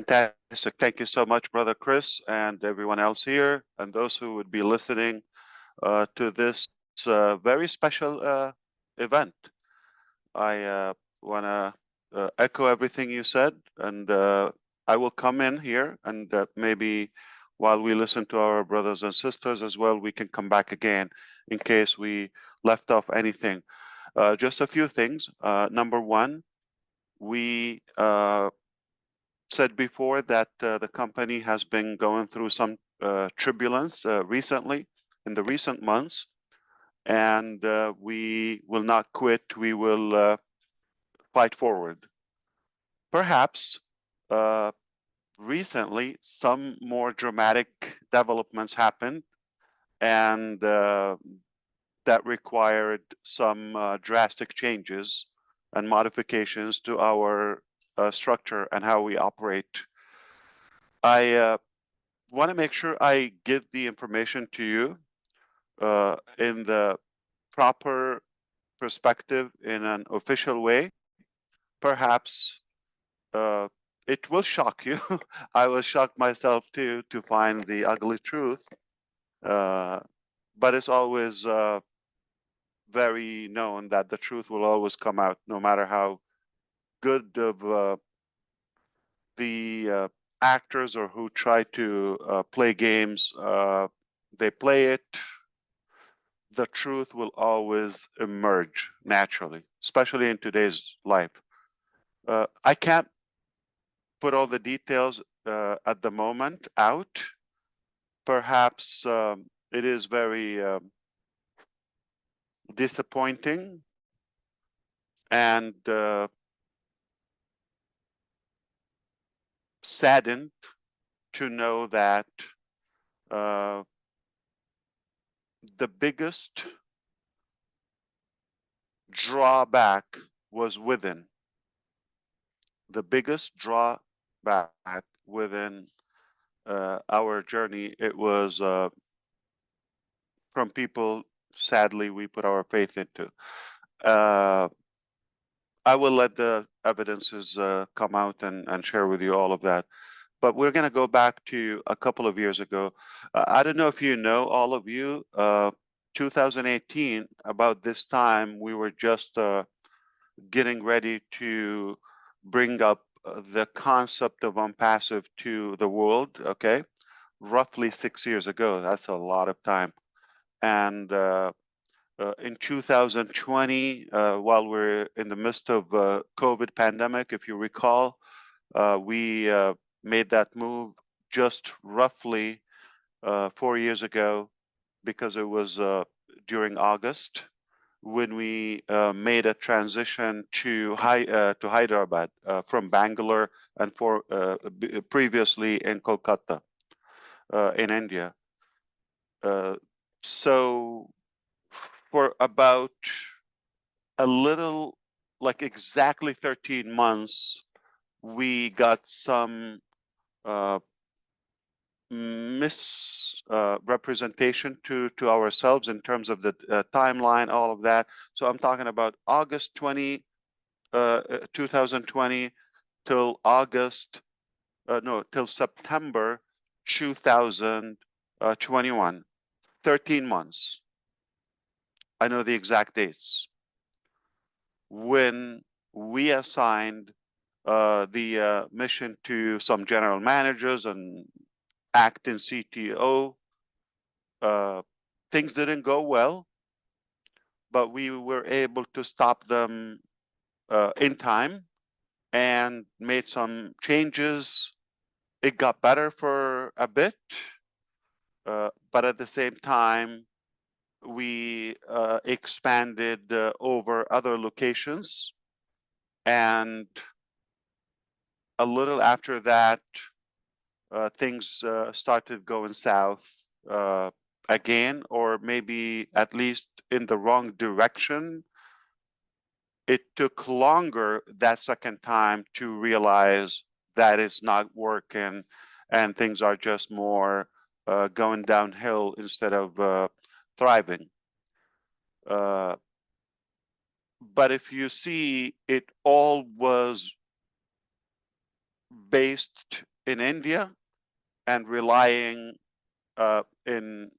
Fantastic. Thank you so much, Brother Chris, and everyone else here, and those who would be listening to this very special event. I want to echo everything you said, and I will come in here, and maybe while we listen to our brothers and sisters as well, we can come back again in case we left off anything. Just a few things. Number one, we said before that the company has been going through some turbulence recently, in the recent months, and we will not quit. We will fight forward. Perhaps recently some more dramatic developments happened, and that required some drastic changes and modifications to our structure and how we operate. I want to make sure I give the information to you in the proper perspective in an official way. Perhaps it will shock you. I was shocked myself too to find the ugly truth, but it's always very known that the truth will always come out, no matter how good of the actors or who try to play games they play it. The truth will always emerge naturally, especially in today's life. I can't put all the details at the moment out. Perhaps it is very disappointing and saddened to know that the biggest drawback was within. The biggest drawback within our journey, it was from people, sadly, we put our faith into. I will let the evidences come out and share with you all of that. But we're going to go back to a couple of years ago. I don't know if you know, all of you, 2018, about this time, we were just getting ready to bring up the concept of ONPASSIVE to the world, okay? Roughly 6 years ago. That's a lot of time. And in 2020, while we're in the midst of COVID pandemic, if you recall, we made that move just roughly 4 years ago, because it was during August when we made a transition to Hyderabad from Bangalore and previously in Kolkata in India. So for about a little, like exactly 13 months, we got some misrepresentation to ourselves in terms of the timeline, all of that. So I'm talking about August 2020 till till September 2021, 13 months. I know the exact dates when we assigned the mission to some general managers and acting CTO. Things didn't go well, but we were able to stop them in time and made some changes. It got better for a bit, but at the same time, we expanded over other locations. And a little after that, things started going south again, or maybe at least in the wrong direction. It took longer that second time to realize that it's not working and things are just more going downhill instead of thriving. But if you see, it all was based in India and relying in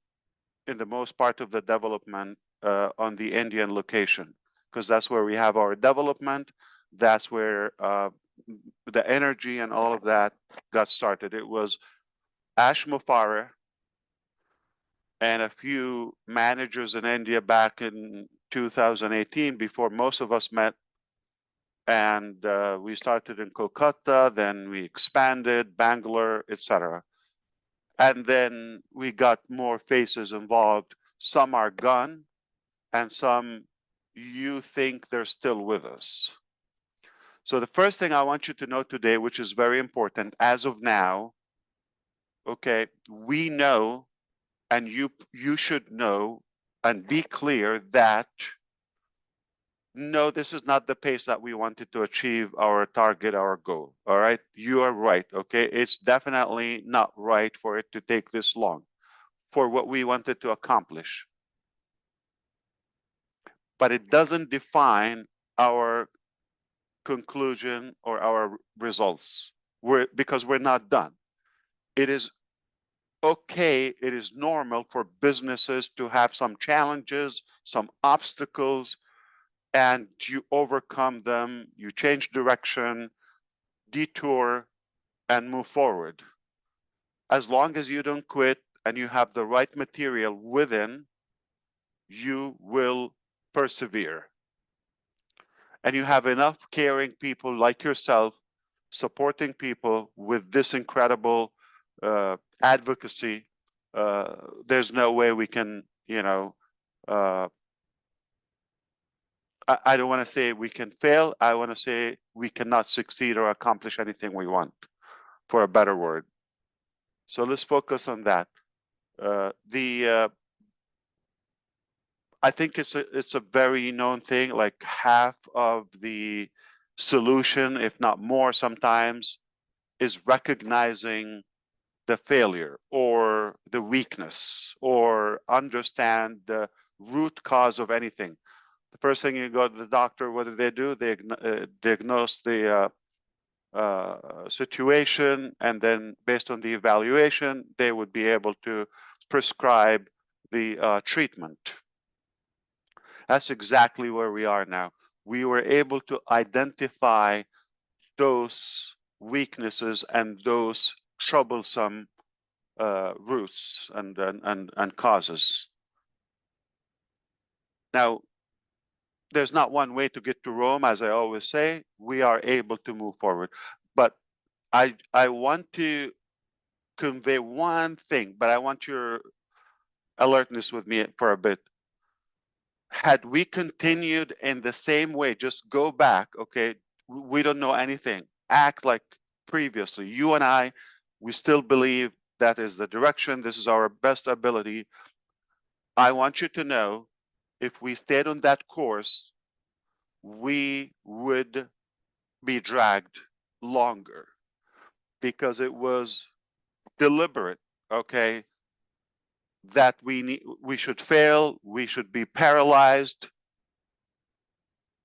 the most part of the development on the Indian location, because that's where we have our development. That's where the energy and all of that got started. It was Ash Mufareh and a few managers in India back in 2018, before most of us met. And we started in Kolkata, then we expanded, Bangalore, etc. And then we got more faces involved. Some are gone, and some you think they're still with us. So the first thing I want you to know today, which is very important, as of now, okay, we know, and you should know and be clear that no, this is not the pace that we wanted to achieve our target, our goal. All right, you are right. Okay, it's definitely not right for it to take this long for what we wanted to accomplish. But it doesn't define our conclusion or our results. Because we're not done. It is okay, it is normal for businesses to have some challenges, some obstacles, and you overcome them, you change direction, detour, and move forward. As long as you don't quit and you have the right material within, you will persevere. And you have enough caring people like yourself supporting people with this incredible advocacy. There's no way we can, I don't want to say we can fail. I want to say we cannot succeed or accomplish anything we want, for a better word. So let's focus on that. I think it's a very known thing. Like half of the solution, if not more, sometimes, is recognizing the failure or the weakness, or understand the root cause of anything. The first thing you go to the doctor, what do? They diagnose the situation, and then based on the evaluation, they would be able to prescribe the treatment. That's exactly where we are now. We were able to identify those weaknesses and those troublesome roots and causes. Now, there's not one way to get to Rome, as I always say. We are able to move forward. But I want to convey one thing, but I want your alertness with me for a bit. Had we continued in the same way, just go back, okay, we don't know anything, act like previously, you and I, we still believe that is the direction, this is our best ability. I want you to know, if we stayed on that course, we would be dragged longer, because it was deliberate, okay, that we should fail, we should be paralyzed,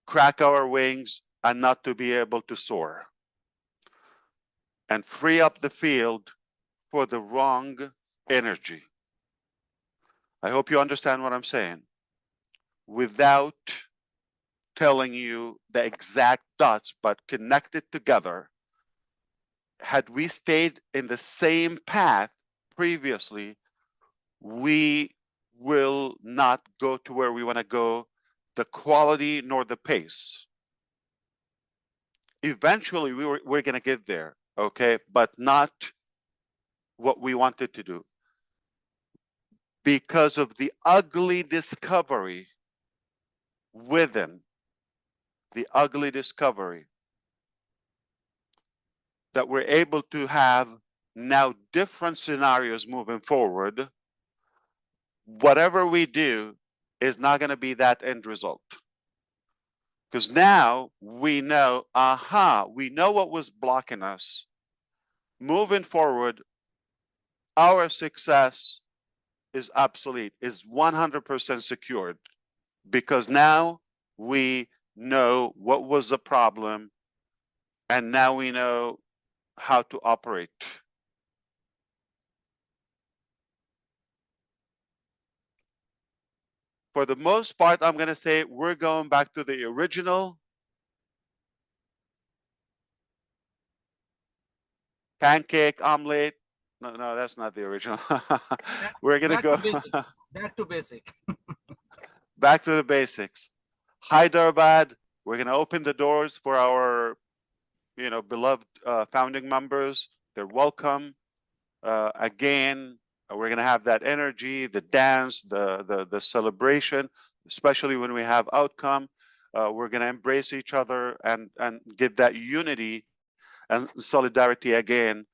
crack our wings, and not to be able to soar, and free up the field for the wrong energy. I hope you understand what I'm saying. Without telling you the exact dots, but connected together, had we stayed in the same path previously, we will not go to where we want to go, the quality nor the pace. Eventually, we're going to get there, okay, but not what we wanted to do, because of the ugly discovery within, the ugly discovery that we're able to have now different scenarios moving forward. Whatever we do is not going to be that end result, because now we know, we know what was blocking us. Moving forward, our success is obsolete, is 100% secured, because now we know what was the problem, and now we know how to operate. For the most part, I'm going to say we're going back to the original pancake omelet. No, no, that's not the original. We're going to Back to go basic. Back to basic. back to the basics. Hyderabad, we're going to open the doors for our, beloved founding members. They're welcome. Again, we're going to have that energy, the dance, the celebration, especially when we have outcome. We're going to embrace each other and get that unity and solidarity again,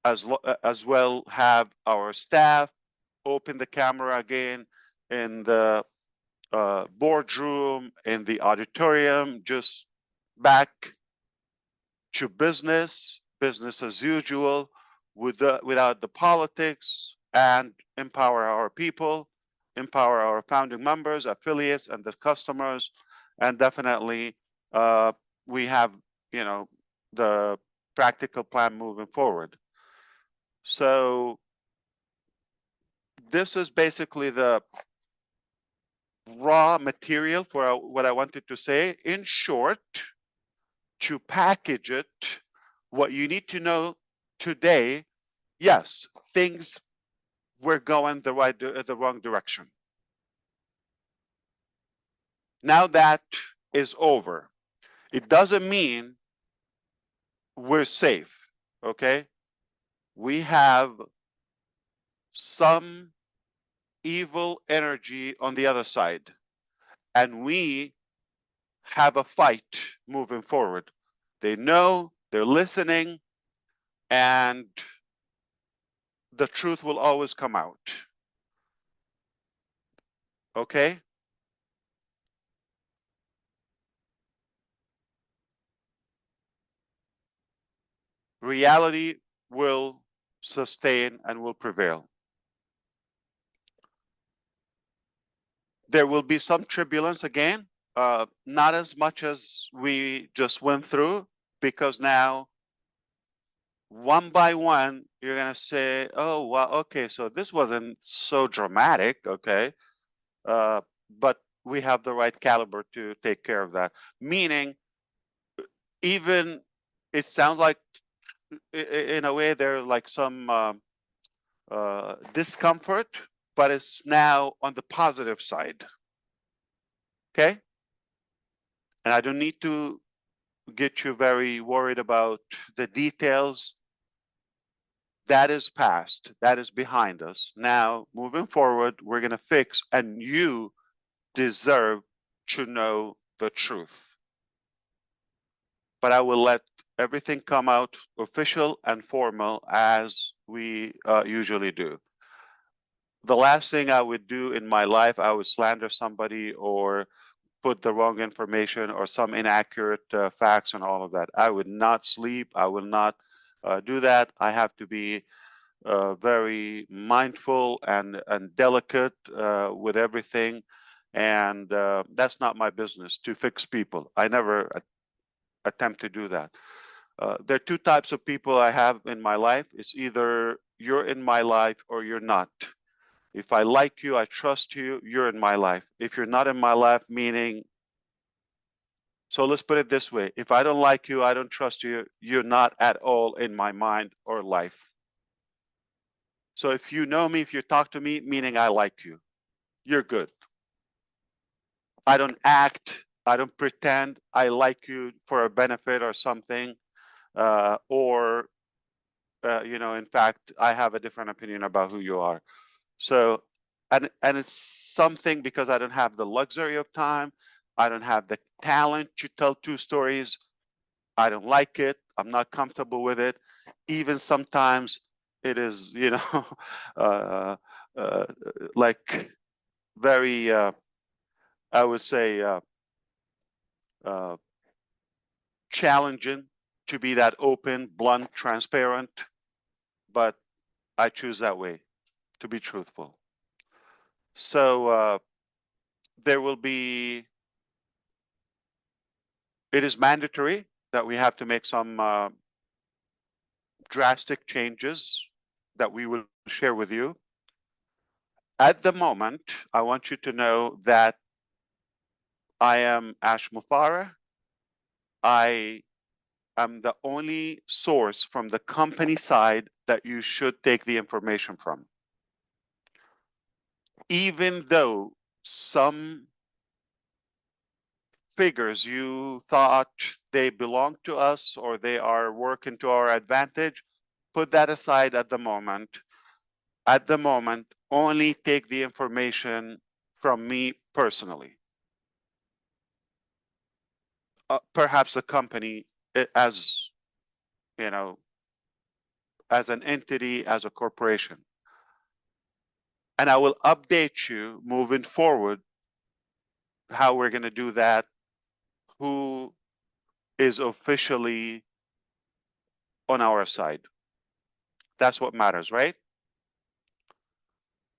as well have our staff open the camera again in the boardroom, in the auditorium, just back to business, business as usual, without the politics, and empower our people, empower our founding members, affiliates, and the customers, and definitely we have, the practical plan moving forward. So this is basically the raw material for what I wanted to say. In short, to package it, what you need to know today, yes, things were going the wrong direction. Now that is over. It doesn't mean we're safe, okay? We have some evil energy on the other side, and we have a fight moving forward. They know, they're listening, and the truth will always come out. Okay? Reality will sustain and will prevail. There will be some turbulence again, not as much as we just went through, because now one by one, you're going to say, oh, well, okay, so this wasn't so dramatic, okay, but we have the right caliber to take care of that. Meaning, even it sounds like, in a way, there's like some discomfort, but it's now on the positive side. Okay? And I don't need to get you very worried about the details. That is past, that is behind us. Now, moving forward, we're going to fix, and you deserve to know the truth. But I will let everything come out official and formal as we usually do. The last thing I would do in my life, I would slander somebody or put the wrong information or some inaccurate facts and all of that. I would not sleep. I will not do that. I have to be very mindful and delicate with everything. And that's not my business to fix people. I never attempt to do that. There are two types of people I have in my life. It's either you're in my life or you're not. If I like you, I trust you, you're in my life. If you're not in my life, meaning, so let's put it this way. If I don't like you, I don't trust you, you're not at all in my mind or life. So if you know me, if you talk to me, meaning I like you, you're good. I don't act, I don't pretend I like you for a benefit or something, or in fact, I have a different opinion about who you are. So, and it's something because I don't have the luxury of time, I don't have the talent to tell two stories. I don't like it. I'm not comfortable with it. Even sometimes it is, uh, uh, like very, I would say, uh, challenging to be that open, blunt, transparent. But I choose that way to be truthful. So there will be, it is mandatory that we have to make some drastic changes that we will share with you. At the moment, I want you to know that I am Ash Mufareh. I am the only source from the company side that you should take the information from. Even though some figures you thought they belong to us or they are working to our advantage, put that aside at the moment. At the moment, only take the information from me personally. Perhaps the company as, you know, as an entity, as a corporation. And I will update you moving forward how we're going to do that, who is officially on our side. That's what matters, right?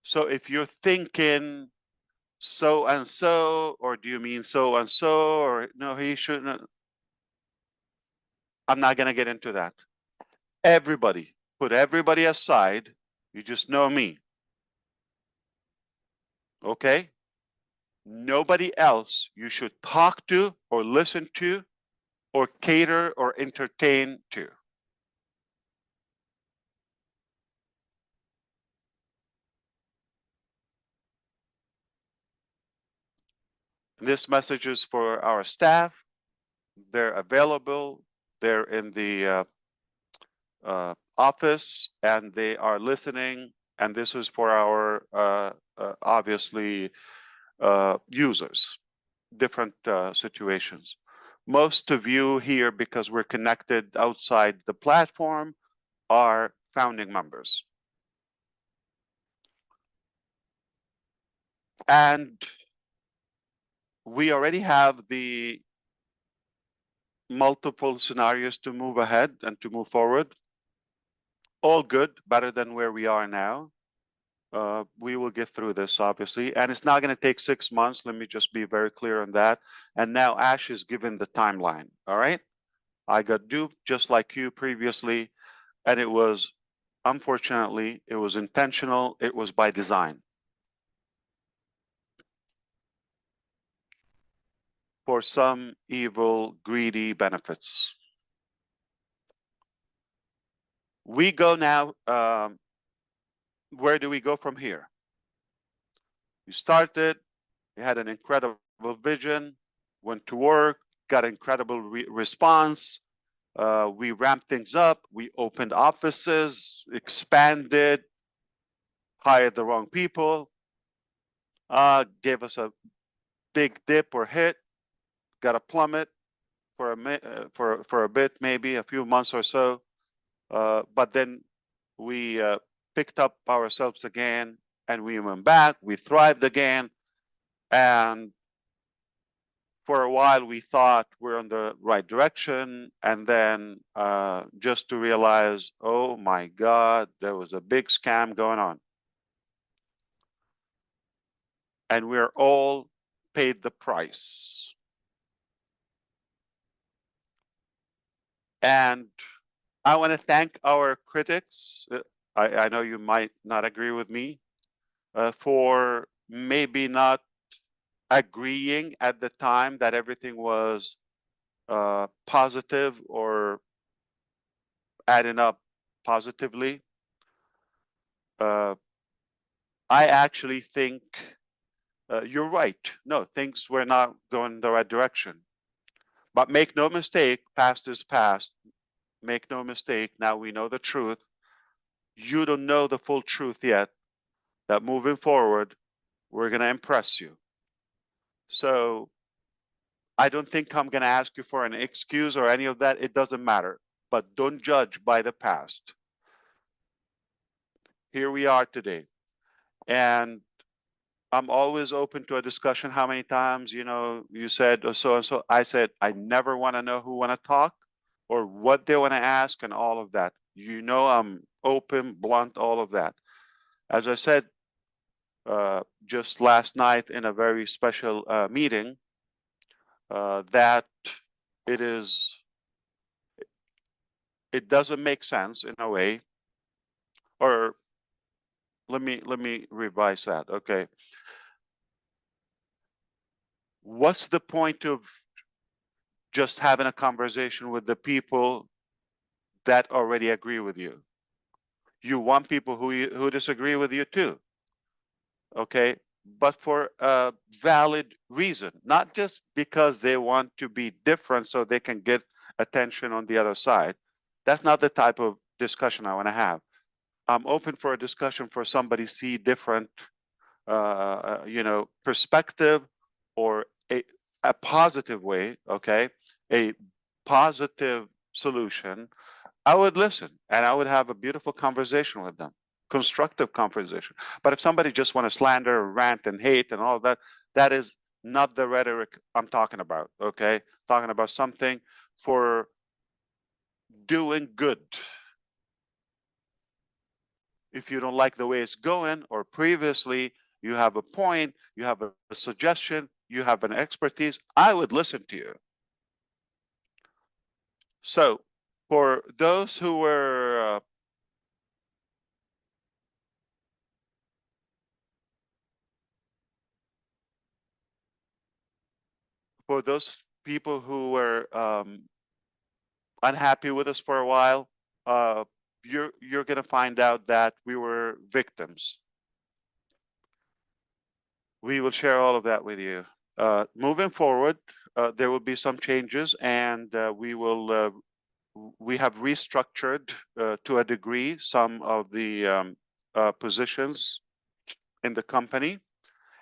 So if you're thinking so and so, or do you mean so and so, or no, he shouldn't, I'm not going to get into that. Everybody, put everybody aside. You just know me. Okay? Nobody else you should talk to or listen to or cater or entertain to. This message is for our staff. They're available. They're in the office and they are listening. And this is for our obviously users, different situations. Most of you here, because we're connected outside the platform, are founding members. And we already have the multiple scenarios to move ahead and to move forward. All good, better than where we are now. We will get through this, obviously, and it's not going to take 6 months. Let me just be very clear on that. And now Ash is given the timeline. All right. I got duped just like you previously, and it was, unfortunately, it was intentional. It was by design. For some evil, greedy benefits. We go now, where do we go from here? You started, you had an incredible vision, went to work, got incredible response. We ramped things up, we opened offices, expanded, hired the wrong people, gave us a big dip or hit, got a plummet for a bit, maybe a few months or so. But then we picked up ourselves again and we went back, we thrived again. And for a while we thought we're on the right direction. And then just to realize, oh my God, there was a big scam going on. And we're all paid the price. And I want to thank our critics. I know you might not agree with me for maybe not agreeing at the time that everything was positive or adding up positively. I actually think you're right. No, things were not going the right direction. But make no mistake, past is past. Make no mistake, now we know the truth. You don't know the full truth yet, that moving forward, we're going to impress you. So I don't think I'm going to ask you for an excuse or any of that. It doesn't matter. But don't judge by the past. Here we are today. And I'm always open to a discussion. How many times, you said so and so. I said, I never want to know who want to talk or what they want to ask and all of that. I'm open, blunt, all of that. As I said, just last night in a very special meeting, that it doesn't make sense in a way, or let me revise that. Okay. What's the point of just having a conversation with the people that already agree with you? You want people who disagree with you too. Okay, but for a valid reason, not just because they want to be different so they can get attention on the other side. That's not the type of discussion I want to have. I'm open for a discussion for somebody see different, perspective or a positive way. Okay, a positive solution. I would listen and I would have a beautiful conversation with them, constructive conversation. But if somebody just want to slander, rant, and hate and all that, that is not the rhetoric I'm talking about. Okay, talking about something for doing good. If you don't like the way it's going, or previously you have a point, you have a suggestion, you have an expertise, I would listen to you. So for those who were for those people who were unhappy with us for a while, uh, you're going to find out that we were victims. We will share all of that with you. Moving forward, there will be some changes, and we have restructured to a degree some of the positions in the company,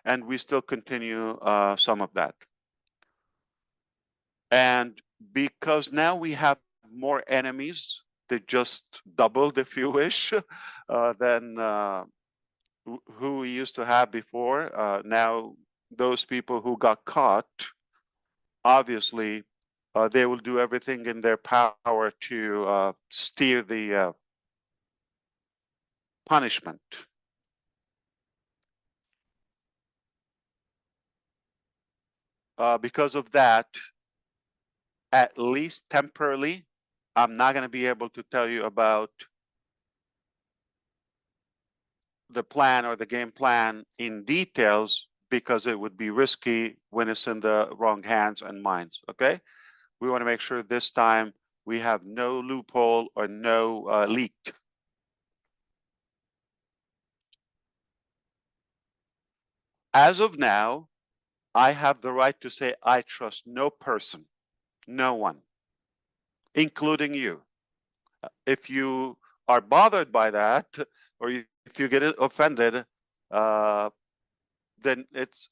and we still continue some of that. And because now we have more enemies, they just doubled, if you wish, than who we used to have before. Now, those people who got caught, obviously, they will do everything in their power to steer the punishment. Because of that, at least temporarily, I'm not going to be able to tell you about the plan or the game plan in details because it would be risky when it's in the wrong hands and minds. Okay, we want to make sure this time we have no loophole or no leak. As of now, I have the right to say I trust no person, no one, including you. If you are bothered by that, or if you get offended, then it's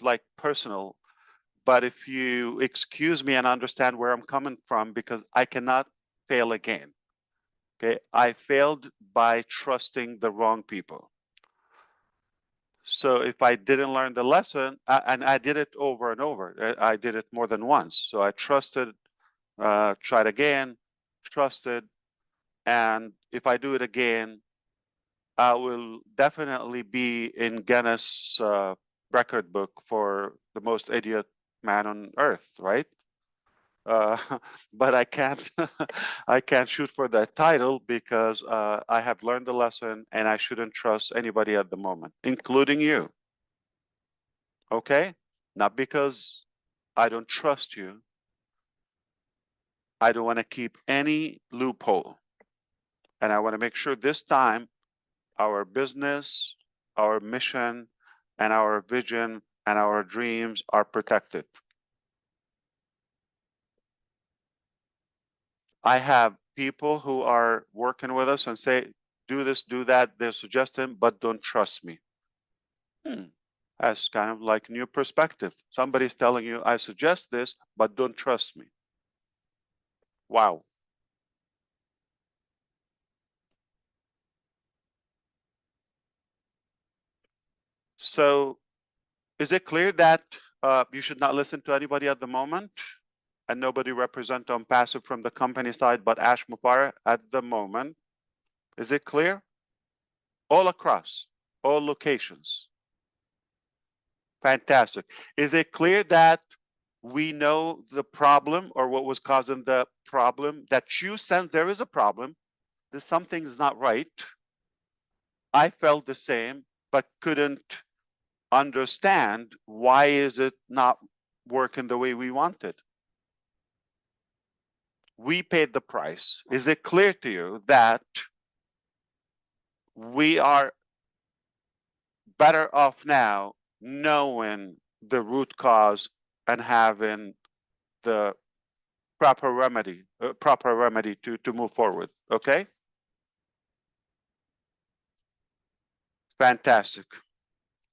like personal. But if you excuse me and understand where I'm coming from, because I cannot fail again. Okay, I failed by trusting the wrong people. So if I didn't learn the lesson, and I did it over and over, I did it more than once. So I trusted, tried again, trusted, and if I do it again, I will definitely be in Guinness record book for the most idiot man on earth, right? Uh, but I can't I can't shoot for that title because I have learned the lesson and I shouldn't trust anybody at the moment, including you. Okay? Not because I don't trust you. I don't want to keep any loophole. And I want to make sure this time our business, our mission, and our vision and our dreams are protected. I have people who are working with us and say, do this, do that. They're suggesting, but don't trust me. That's kind of like new perspective. Somebody's telling you, I suggest this, but don't trust me. Wow. So is it clear that you should not listen to anybody at the moment and nobody represent ONPASSIVE from the company side but Ash Mufareh at the moment? Is it clear? All across, all locations. Fantastic. Is it clear that we know the problem or what was causing the problem, that you sense there is a problem, that something is not right? I felt the same, but couldn't understand why is it not working the way we wanted. We paid the price. Is it clear to you that we are better off now knowing the root cause and having the proper remedy to move forward? Okay, fantastic.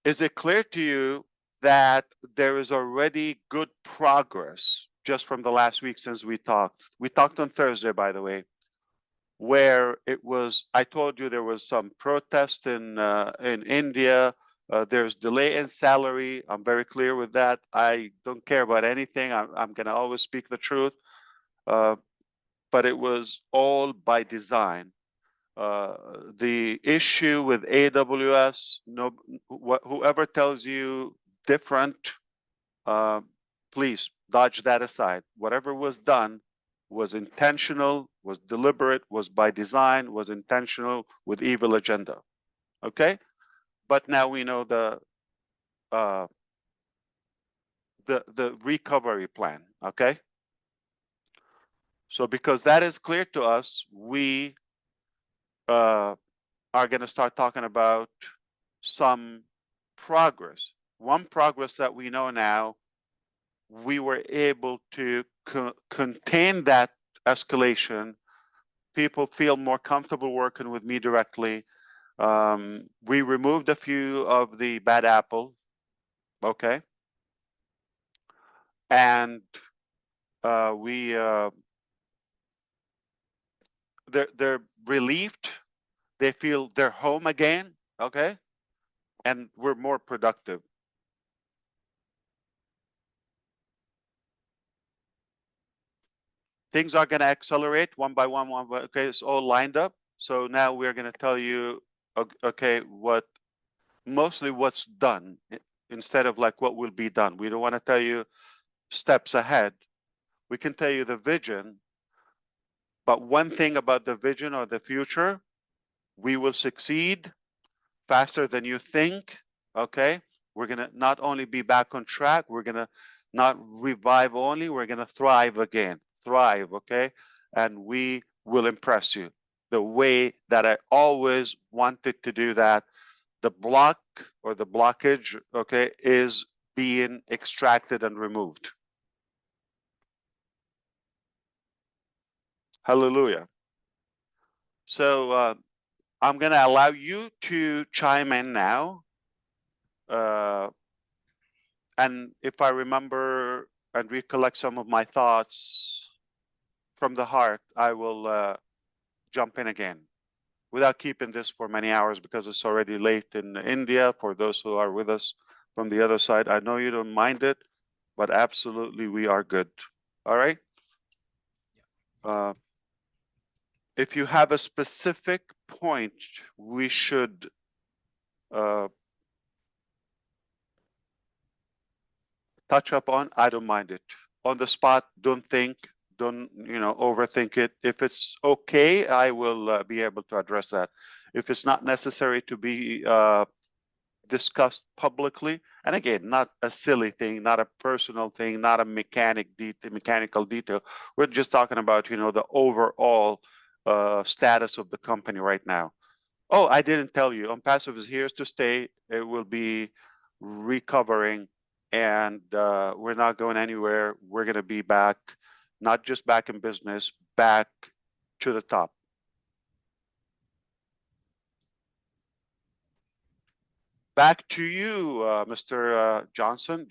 Is it clear to you that there is already good progress just from the last week since we talked? We talked on Thursday, by the way, where it was, I told you there was some protest in India. There's delay in salary. I'm very clear with that. I don't care about anything. I'm going to always speak the truth. But it was all by design. The issue with AWS, no, whoever tells you different, please dodge that aside. Whatever was done was intentional, was deliberate, was by design, was intentional with evil agenda. Okay, but now we know the recovery plan. Okay, so because that is clear to us, we are going to start talking about some progress. One progress that we know now, we were able to contain that escalation. People feel more comfortable working with me directly. We removed a few of the bad apples, okay? And they're relieved. They feel they're home again, okay? And we're more productive. Things are going to accelerate one by one, okay, it's all lined up. So now we're going to tell you, okay, mostly what's done instead of like what will be done. We don't want to tell you steps ahead. We can tell you the vision, but one thing about the vision or the future, we will succeed faster than you think, okay? We're going to not only be back on track, we're going to not revive only, we're going to thrive again. Thrive, okay? And we will impress you the way that I always wanted to do that. The block or the blockage, okay, is being extracted and removed. Hallelujah. So I'm going to allow you to chime in now. And if I remember and recollect some of my thoughts from the heart, I will jump in again without keeping this for many hours because it's already late in India for those who are with us from the other side. I know you don't mind it, but absolutely we are good. All right. If you have a specific point we should touch up on, I don't mind it. On the spot, don't think, don't overthink it. If it's okay, I will be able to address that. If it's not necessary to be discussed publicly, and again, not a silly thing, not a personal thing, not a mechanical detail. We're just talking about the overall status of the company right now. Oh, I didn't tell you. ONPASSIVE is here to stay. It will be recovering, and we're not going anywhere. We're going to be back, not just back in business, back to the top. Back to you, Mr. Johnson,